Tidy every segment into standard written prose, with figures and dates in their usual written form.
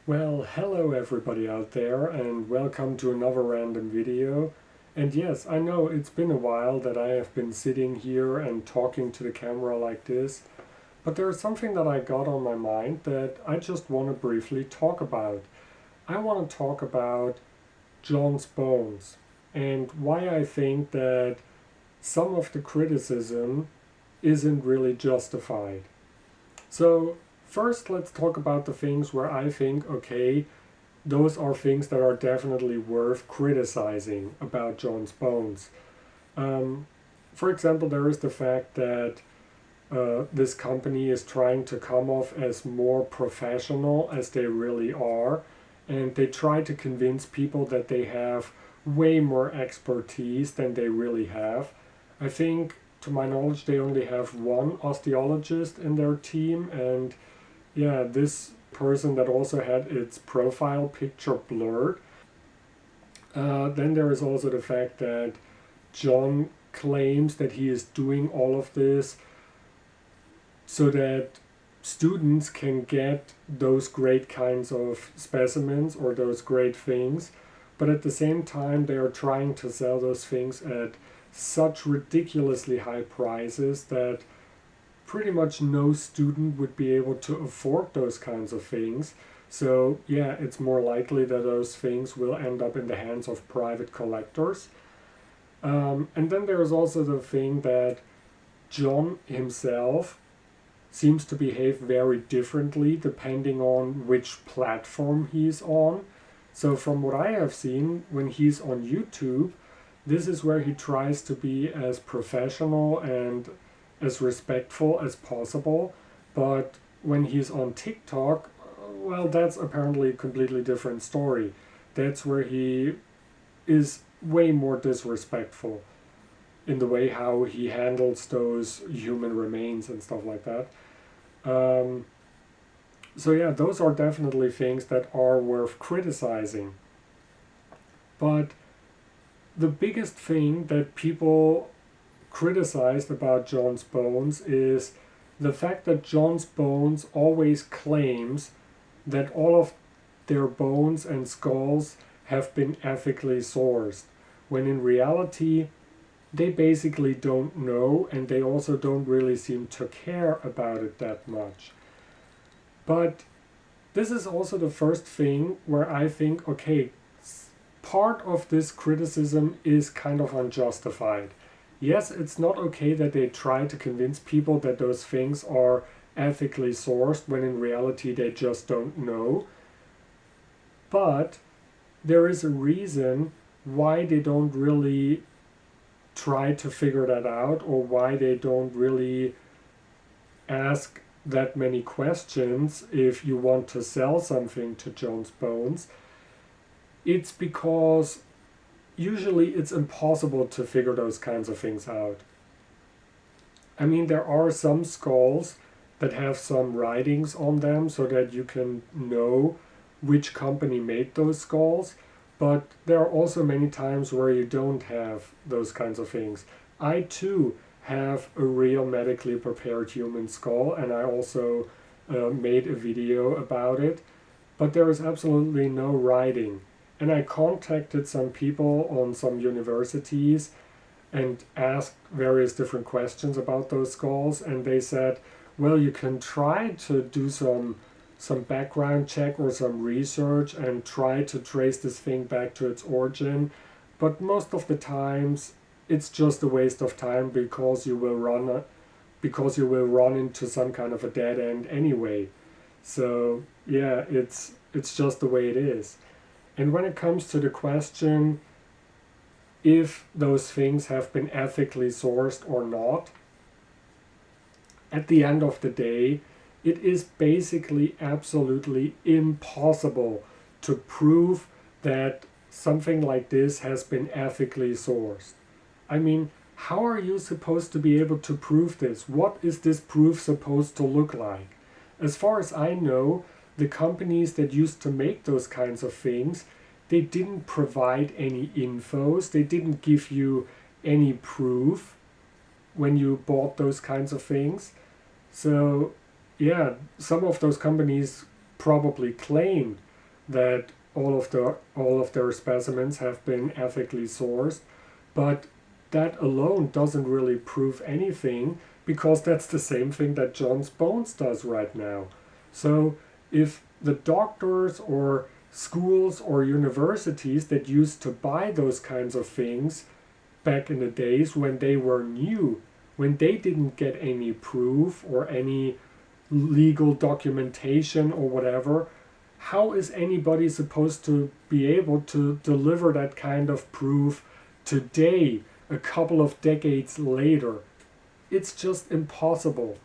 Well, hello everybody out there and welcome to another random video. And yes, I know it's been a while that I have been sitting here and talking to the camera like this, but there is something that I got on my mind that I just want to briefly talk about. I want to talk about Jons Bones and why I think that some of the criticism isn't really justified. So, first let's talk about the things where I think, okay, those are things that are definitely worth criticizing about Jons Bones. Um, for example, there is the fact that this company is trying to come off as more professional as they really are, and they try to convince people that they have way more expertise than they really have. I think, to my knowledge, they only have one osteologist in their team, and yeah, this person that also had its profile picture blurred. Then there is also the fact that John claims that he is doing all of this so that students can get those great kinds of specimens or those great things, but at the same time they are trying to sell those things at such ridiculously high prices that pretty much no student would be able to afford those kinds of things. So, yeah, it's more likely that those things will end up in the hands of private collectors. And then there is also the thing that John himself seems to behave very differently depending on which platform he's on. So, from what I have seen, when he's on YouTube, this is where he tries to be as professional and as respectful as possible. But when he's on TikTok, well, that's apparently a completely different story. That's where he is way more disrespectful in the way how he handles those human remains and stuff like that. Um, so yeah, those are definitely things that are worth criticizing. But the biggest thing that people criticized about Jons Bones is the fact that Jons Bones always claims that all of their bones and skulls have been ethically sourced, when in reality they basically don't know, and they also don't really seem to care about it that much. But this is also the first thing where I think, okay, part of this criticism is kind of unjustified. Yes, it's not okay that they try to convince people that those things are ethically sourced when in reality they just don't know. But there is a reason why they don't really try to figure that out, or why they don't really ask that many questions if you want to sell something to Jons Bones. It's because usually it's impossible to figure those kinds of things out. I mean, there are some skulls that have some writings on them so that you can know which company made those skulls, but there are also many times where you don't have those kinds of things. I too have a real medically prepared human skull, and I also made a video about it, but there is absolutely no writing. And I contacted some people on some universities and asked various different questions about those skulls, and they said, well, you can try to do some background check or some research and try to trace this thing back to its origin, but most of the times it's just a waste of time because you will run into some kind of a dead end anyway. So yeah, it's just the way it is. And when it comes to the question if those things have been ethically sourced or not, at the end of the day, it is basically absolutely impossible to prove that something like this has been ethically sourced. I mean, how are you supposed to be able to prove this? What is this proof supposed to look like? As far as I know, the companies that used to make those kinds of things, they didn't provide any infos, they didn't give you any proof when you bought those kinds of things. So yeah, some of those companies probably claimed that all of their specimens have been ethically sourced, but that alone doesn't really prove anything, because that's the same thing that Jons Bones does right now. So if the doctors or schools or universities that used to buy those kinds of things back in the days when they were new, when they didn't get any proof or any legal documentation or whatever, how is anybody supposed to be able to deliver that kind of proof today, a couple of decades later? It's just impossible.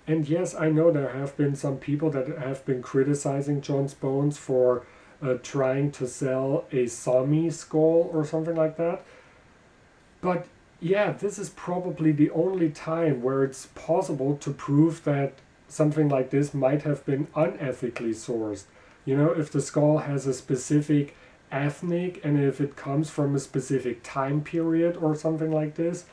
And yes, I know there have been some people that have been criticizing Jons Bones for trying to sell a Sami skull or something like that. But yeah, this is probably the only time where it's possible to prove that something like this might have been unethically sourced. You know, if the skull has a specific ethnic and if it comes from a specific time period or something like this.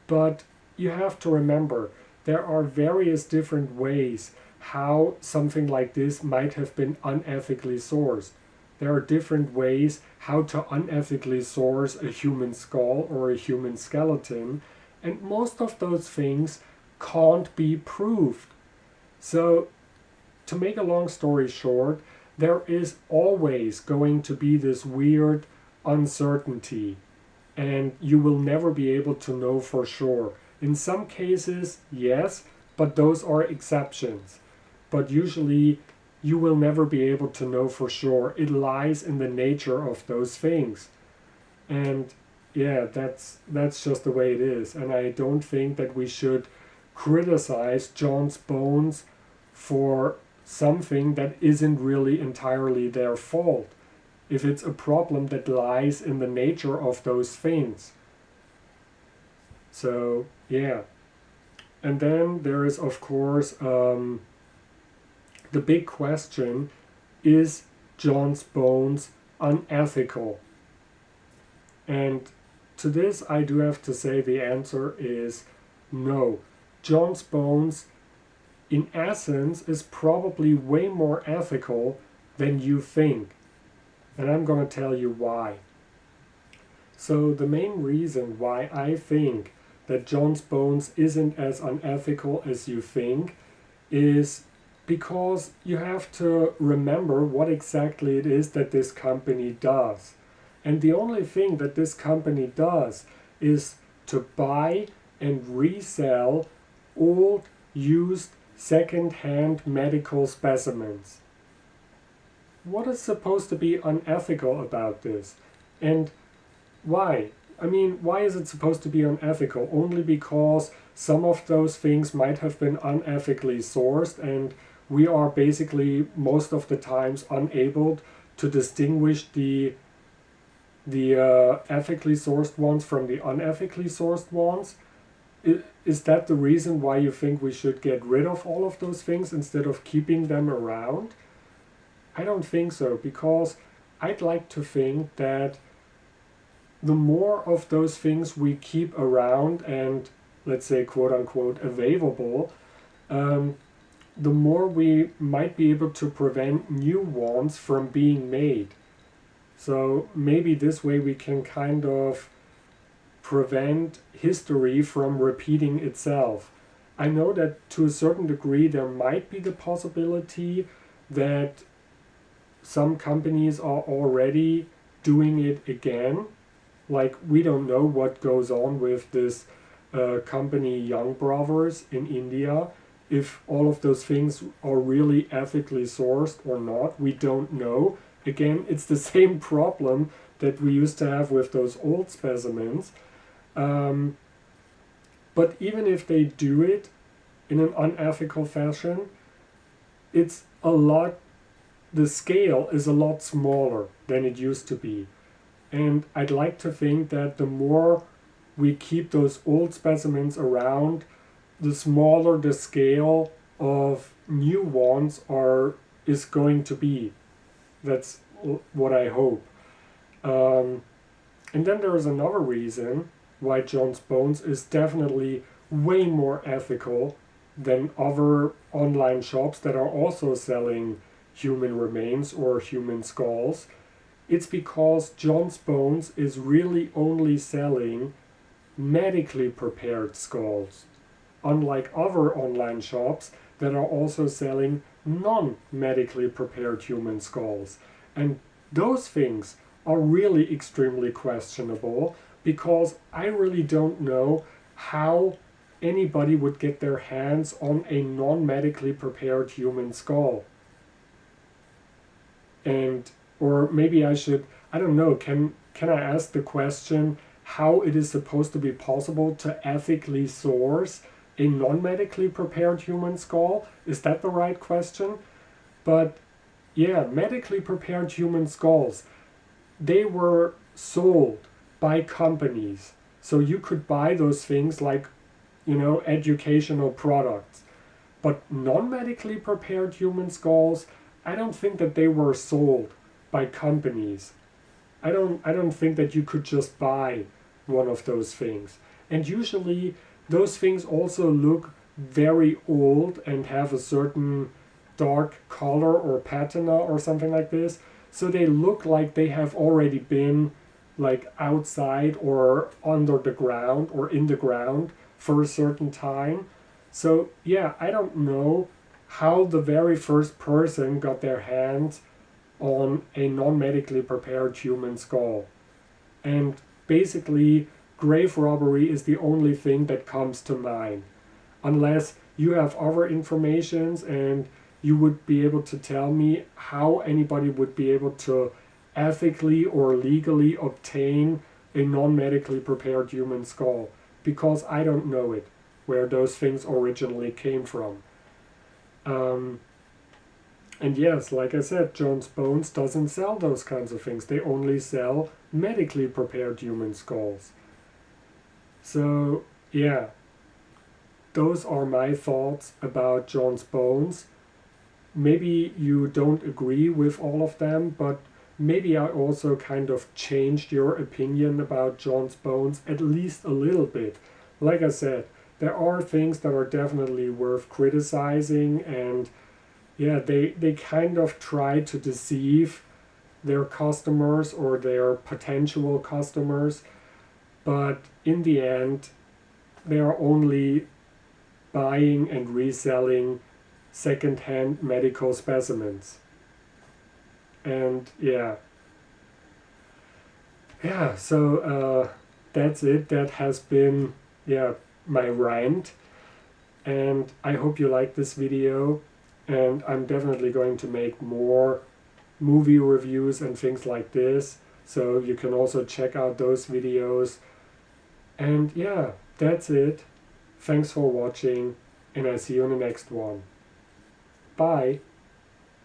But you have to remember, there are various different ways how something like this might have been unethically sourced. There are different ways how to unethically source a human skull or a human skeleton, and most of those things can't be proved. So, to make a long story short, there is always going to be this weird uncertainty, and you will never be able to know for sure. In some cases, yes, but those are exceptions. But usually, you will never be able to know for sure. It lies in the nature of those things. And yeah, that's just the way it is. And I don't think that we should criticize Jons Bones for something that isn't really entirely their fault, if it's a problem that lies in the nature of those things. So yeah. And then there is, of course, the big question, is Jons Bones unethical? And to this I do have to say the answer is no. Jons Bones, in essence, is probably way more ethical than you think. And I'm going to tell you why. So the main reason why I think that Jons Bones isn't as unethical as you think is because you have to remember what exactly it is that this company does. And the only thing that this company does is to buy and resell old, used, second-hand medical specimens. What is supposed to be unethical about this? And why? I mean, why is it supposed to be unethical? Only because some of those things might have been unethically sourced, and we are basically most of the times unable to distinguish the ethically sourced ones from the unethically sourced ones. Is that the reason why you think we should get rid of all of those things instead of keeping them around? I don't think so, because I'd like to think that the more of those things we keep around and, let's say, quote unquote, available, the more we might be able to prevent new ones from being made. So maybe this way we can kind of prevent history from repeating itself. I know that to a certain degree there might be the possibility that some companies are already doing it again. Like, we don't know what goes on with this company Young Brothers in India. If all of those things are really ethically sourced or not, we don't know. Again, it's the same problem that we used to have with those old specimens. But even if they do it in an unethical fashion, it's a lot, the scale is a lot smaller than it used to be. And I'd like to think that the more we keep those old specimens around, the smaller the scale of new ones is going to be. That's what I hope. And then there is another reason why Jons Bones is definitely way more ethical than other online shops that are also selling human remains or human skulls. It's because Jons Bones is really only selling medically prepared skulls, unlike other online shops that are also selling non-medically prepared human skulls. And those things are really extremely questionable, because I really don't know how anybody would get their hands on a non-medically prepared human skull. And or maybe I should, I don't know, can I ask the question how it is supposed to be possible to ethically source a non-medically prepared human skull? Is that the right question? But yeah, medically prepared human skulls, they were sold by companies. So you could buy those things like, educational products. But non-medically prepared human skulls, I don't think that they were sold by companies. I don't think that you could just buy one of those things. And usually those things also look very old and have a certain dark color or patina or something like this. So they look like they have already been like outside or under the ground or in the ground for a certain time. So yeah, I don't know how the very first person got their hands on a non-medically prepared human skull. And basically, grave robbery is the only thing that comes to mind. Unless you have other informations and you would be able to tell me how anybody would be able to ethically or legally obtain a non-medically prepared human skull. Because I don't know it, where those things originally came from. And yes, like I said, Jons Bones doesn't sell those kinds of things. They only sell medically prepared human skulls. So, yeah, those are my thoughts about Jons Bones. Maybe you don't agree with all of them, but maybe I also kind of changed your opinion about Jons Bones at least a little bit. Like I said, there are things that are definitely worth criticizing, and yeah, they kind of try to deceive their customers or their potential customers, but in the end, they are only buying and reselling second-hand medical specimens. And yeah, so that's it. That has been, my rant. And I hope you like this video. And I'm definitely going to make more movie reviews and things like this. So you can also check out those videos. And yeah, that's it. Thanks for watching. And I'll see you in the next one. Bye.